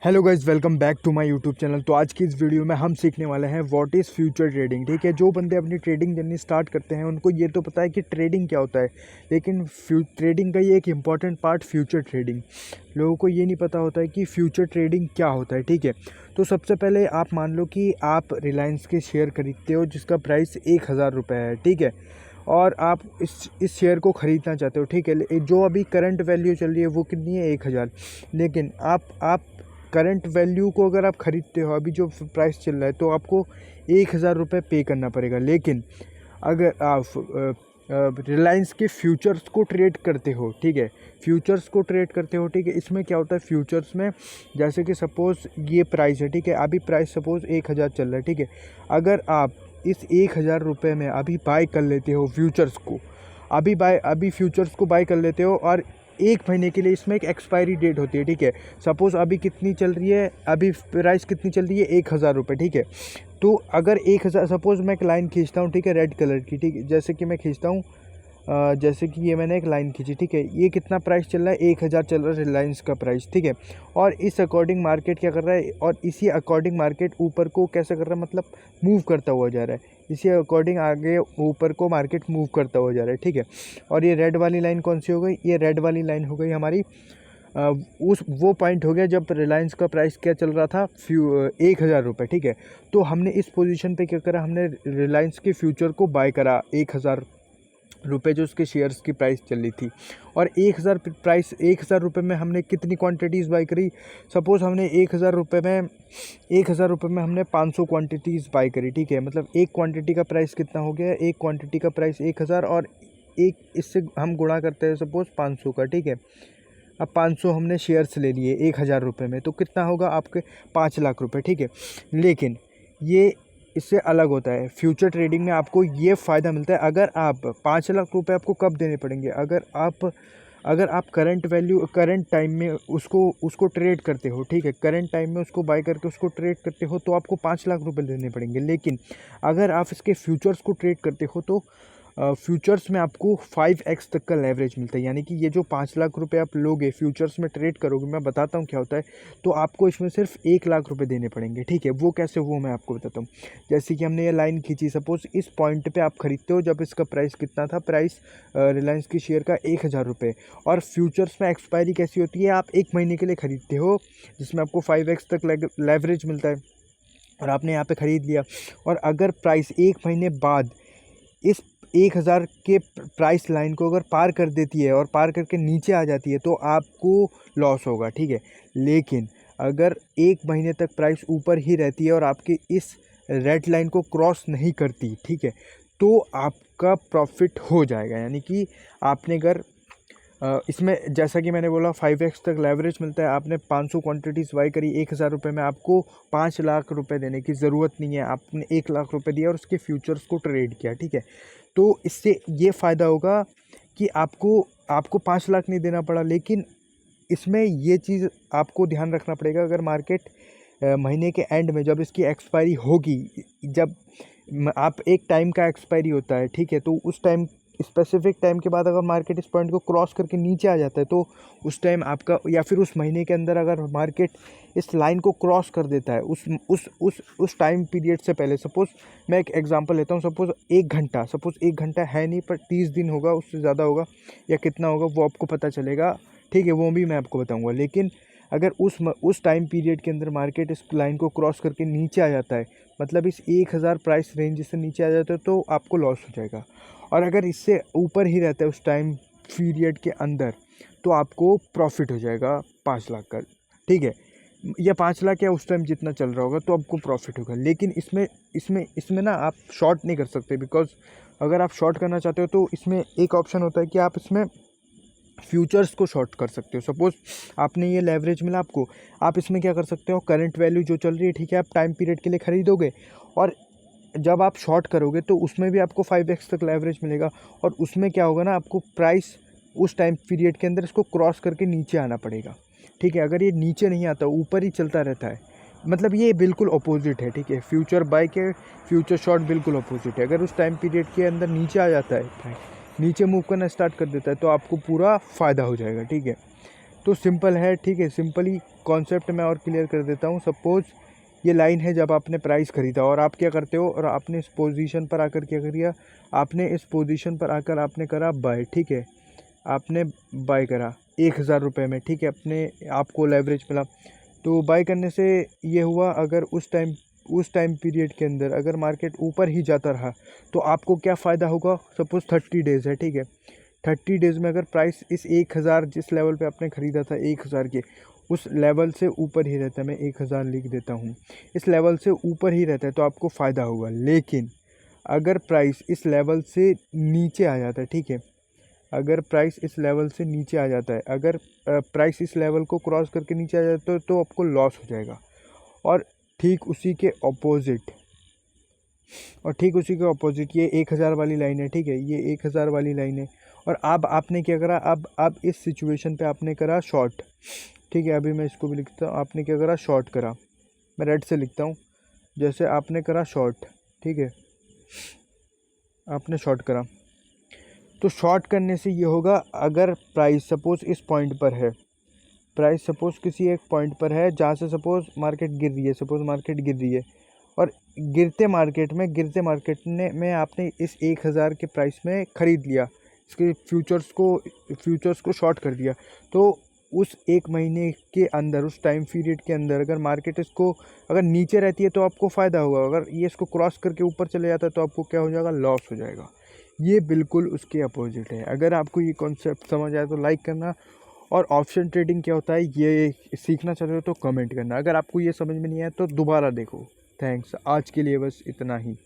Hello guys, welcome back to my YouTube channel. तो आज की इस वीडियो में हम सीखने वाले हैं व्हाट इज़ फ्यूचर ट्रेडिंग। ठीक है, जो बंदे अपनी ट्रेडिंग जर्नी स्टार्ट करते हैं उनको ये तो पता है कि ट्रेडिंग क्या होता है, लेकिन ट्रेडिंग का ये एक इम्पॉर्टेंट पार्ट फ्यूचर ट्रेडिंग, लोगों को ये नहीं पता होता है कि फ्यूचर ट्रेडिंग क्या होता है। ठीक है, तो सबसे पहले आप मान लो कि आप रिलायंस के शेयर खरीदते हो जिसका प्राइस 1000 रुपये है। ठीक है, और आप इस शेयर को ख़रीदना चाहते हो। ठीक है, जो अभी करंट वैल्यू चल रही है वो कितनी है, 1000। लेकिन आप करंट वैल्यू को अगर आप ख़रीदते हो, अभी जो प्राइस चल रहा है, तो आपको 1000 रुपये पे करना पड़ेगा। लेकिन अगर आप रिलायंस के फ्यूचर्स को ट्रेड करते हो, ठीक है, फ्यूचर्स को ट्रेड करते हो, ठीक है, इसमें क्या होता है फ्यूचर्स में, जैसे कि सपोज़ ये प्राइस है, ठीक है, अभी प्राइस सपोज़ 1000 चल रहा है। ठीक है, अगर आप इस 1000 रुपये में अभी बाय कर लेते हो फ्यूचर्स को, अभी फ्यूचर्स को बाय कर लेते हो, और एक महीने के लिए इसमें एक एक्सपायरी डेट होती है। ठीक है, सपोज़ अभी कितनी चल रही है, अभी प्राइस कितनी चल रही है, 1000 रुपये। ठीक है, तो अगर 1000, सपोज़ मैं एक लाइन खींचता हूँ, ठीक है, रेड कलर की, ठीक है, जैसे कि मैं खींचता हूँ, जैसे कि ये मैंने एक लाइन खींची, ठीक है, ये कितना प्राइस चल रहा है, 1000 चल रहा है रिलायंस का प्राइस। ठीक है, और इस अकॉर्डिंग मार्केट क्या कर रहा है, और इसी अकॉर्डिंग मार्केट ऊपर को कैसे कर रहा है, मतलब मूव करता हुआ जा रहा है, इसी अकॉर्डिंग आगे ऊपर को मार्केट मूव करता हुआ जा रहा है। ठीक है, और ये रेड वाली लाइन कौन सी हो गई, ये रेड वाली लाइन हो गई हमारी उस वो पॉइंट हो गया जब रिलायंस का प्राइस क्या चल रहा था, 1000 रुपये। ठीक है, तो हमने इस पोजीशन पे क्या करा, हमने रिलायंस के फ्यूचर को बाय करा 1000 रुपये, जो उसके शेयर्स की प्राइस चल रही थी। और 1000 रुपये में हमने कितनी क्वांटिटीज़ बाय करी, सपोज़ हमने 1000 रुपये में हमने 500 क्वांटिटीज़ बाय करी। ठीक है, मतलब एक क्वांटिटी का प्राइस कितना हो गया, एक क्वांटिटी का प्राइस 1000, और एक इससे हम गुणा करते हैं सपोज़ 500 का। ठीक है, अब 500 हमने शेयर्स ले लिए 1000 रुपये में, तो कितना होगा आपके 5 लाख रुपये। ठीक है, लेकिन ये इससे अलग होता है, फ्यूचर ट्रेडिंग में आपको ये फ़ायदा मिलता है। अगर आप 5 लाख रुपये आपको कब देने पड़ेंगे, अगर आप करंट टाइम में उसको ट्रेड करते हो। ठीक है, करंट टाइम में उसको बाय करके उसको ट्रेड करते हो, तो आपको 5 लाख रुपये देने पड़ेंगे। लेकिन अगर आप इसके फ्यूचर्स को ट्रेड करते हो, तो फ्यूचर्स में आपको 5x तक का लेवरेज मिलता है। यानी कि ये जो 5 लाख रुपये आप लोगे फ्यूचर्स में ट्रेड करोगे, मैं बताता हूँ क्या होता है, तो आपको इसमें सिर्फ 1 लाख रुपये देने पड़ेंगे। ठीक है, वो कैसे, वो मैं आपको बताता हूँ। जैसे कि हमने ये लाइन खींची, सपोज़ इस पॉइंट पे आप खरीदते हो जब इसका प्राइस कितना था, प्राइस रिलायंस की शेयर का 1000 रुपये, और फ्यूचर्स में एक्सपायरी कैसी होती है, आप एक महीने के लिए ख़रीदते हो जिसमें आपको 5x तक लेवरेज मिलता है, और आपने यहाँ पे ख़रीद लिया। और अगर प्राइस एक महीने बाद इस 1000 के प्राइस लाइन को अगर पार कर देती है और पार करके नीचे आ जाती है, तो आपको लॉस होगा। ठीक है, लेकिन अगर एक महीने तक प्राइस ऊपर ही रहती है और आपकी इस रेड लाइन को क्रॉस नहीं करती, ठीक है, तो आपका प्रॉफिट हो जाएगा। यानी कि आपने अगर इसमें जैसा कि मैंने बोला 5x तक लेवरेज मिलता है, आपने 500 क्वांटिटीज़ बाई करी 1000 रुपये में, आपको 5 लाख रुपये देने की ज़रूरत नहीं है, आपने 1 लाख रुपये दिया और उसके फ्यूचर्स को ट्रेड किया। ठीक है, तो इससे ये फ़ायदा होगा कि आपको 5 लाख नहीं देना पड़ा। लेकिन इसमें ये चीज़ आपको ध्यान रखना पड़ेगा, अगर मार्केट महीने के एंड में जब इसकी एक्सपायरी होगी, जब आप एक टाइम का एक्सपायरी होता है, ठीक है, तो उस टाइम स्पेसिफिक टाइम के बाद अगर मार्केट इस पॉइंट को क्रॉस करके नीचे आ जाता है, तो उस टाइम आपका, या फिर उस महीने के अंदर अगर मार्केट इस लाइन को क्रॉस कर देता है उस टाइम पीरियड से पहले, सपोज़ मैं एक एग्जांपल लेता हूँ, सपोज़ 1 घंटा है नहीं, पर 30 दिन होगा, उससे ज़्यादा होगा या कितना होगा वो आपको पता चलेगा। ठीक है, वो भी मैं आपको बताऊँगा। लेकिन अगर उस टाइम पीरियड के अंदर मार्केट इस लाइन को क्रॉस करके नीचे आ जाता है, मतलब इस 1000 प्राइस रेंज से नीचे आ जाता है, तो आपको लॉस हो जाएगा। और अगर इससे ऊपर ही रहता है उस टाइम पीरियड के अंदर, तो आपको प्रॉफिट हो जाएगा 5 लाख का। ठीक है, या 5 लाख या उस टाइम जितना चल रहा होगा, तो आपको प्रॉफिट होगा। लेकिन इसमें ना आप शॉर्ट नहीं कर सकते, बिकॉज अगर आप शॉर्ट करना चाहते हो तो इसमें एक ऑप्शन होता है कि आप इसमें फ्यूचर्स को शॉर्ट कर सकते हो। सपोज़ आपने ये लेवरेज मिला आपको, आप इसमें क्या कर सकते हो, करंट वैल्यू जो चल रही है, ठीक है, आप टाइम पीरियड के लिए ख़रीदोगे, और जब आप शॉर्ट करोगे तो उसमें भी आपको 5x तक लेवरेज मिलेगा। और उसमें क्या होगा ना, आपको प्राइस उस टाइम पीरियड के अंदर इसको क्रॉस करके नीचे आना पड़ेगा। ठीक है, अगर ये नीचे नहीं आता, ऊपर ही चलता रहता है, मतलब ये बिल्कुल अपोजिट है। ठीक है, फ्यूचर बाय के फ्यूचर शॉर्ट बिल्कुल अपोजिट है। अगर उस टाइम पीरियड के अंदर नीचे आ जाता है, नीचे मूव करना स्टार्ट कर देता है, तो आपको पूरा फ़ायदा हो जाएगा। ठीक है, तो सिंपल है, ठीक है। सिंपली कॉन्सेप्ट मैं और क्लियर कर देता हूँ। सपोज़ ये लाइन है जब आपने प्राइस ख़रीदा और आप क्या करते हो, और आपने इस पोजीशन पर आकर क्या किया, आपने इस पोजीशन पर आकर आपने करा बाय, ठीक है। आपने बाय करा 1000 रुपये में, ठीक है। अपने आपको लेवरेज मिला, तो बाय करने से ये हुआ, अगर उस टाइम पीरियड के अंदर अगर मार्केट ऊपर ही जाता रहा तो आपको क्या फ़ायदा होगा। सपोज़ 30 डेज़ है, ठीक है। 30 डेज़ में अगर प्राइस इस 1000 जिस लेवल पे आपने ख़रीदा था 1000 के, उस लेवल से ऊपर ही रहता है, मैं 1000 लिख देता हूँ, इस लेवल से ऊपर ही रहता है तो आपको फ़ायदा होगा। लेकिन अगर प्राइस इस लेवल से नीचे आ जाता है, ठीक है, अगर प्राइस इस लेवल से नीचे आ जाता है, अगर प्राइस इस लेवल को क्रॉस करके नीचे आ जाता है तो आपको लॉस हो जाएगा। और ठीक उसी के ऑपोजिट ये 1000 वाली लाइन है, ठीक है, ये 1000 वाली लाइन है। और अब आपने क्या करा, अब इस सिचुएशन पे आपने करा शॉर्ट, ठीक है। अभी मैं इसको भी लिखता हूँ, आपने क्या करा, शॉर्ट करा, मैं रेड से लिखता हूँ। जैसे आपने करा शॉर्ट, ठीक है, आपने शॉर्ट करा, तो शॉर्ट करने से ये होगा, अगर प्राइस सपोज़ इस पॉइंट पर है, प्राइस सपोज़ किसी एक पॉइंट पर है जहाँ से सपोज़ मार्केट गिर रही है, सपोज़ मार्केट गिर रही है, और गिरते मार्केट में आपने इस 1000 के प्राइस में ख़रीद लिया, इसके फ्यूचर्स को शॉर्ट कर दिया, तो उस एक महीने के अंदर, उस टाइम पीरियड के अंदर अगर मार्केट इसको अगर नीचे रहती है तो आपको फ़ायदा होगा, अगर ये इसको क्रॉस करके ऊपर चले जाता है तो आपको क्या हो जाएगा, लॉस हो जाएगा। ये बिल्कुल उसके अपोजिट है। अगर आपको ये कॉन्सेप्ट समझ आया तो लाइक करना, और ऑप्शन ट्रेडिंग क्या होता है ये सीखना चाहते हो तो कमेंट करना। अगर आपको ये समझ में नहीं आया तो दोबारा देखो। थैंक्स, आज के लिए बस इतना ही।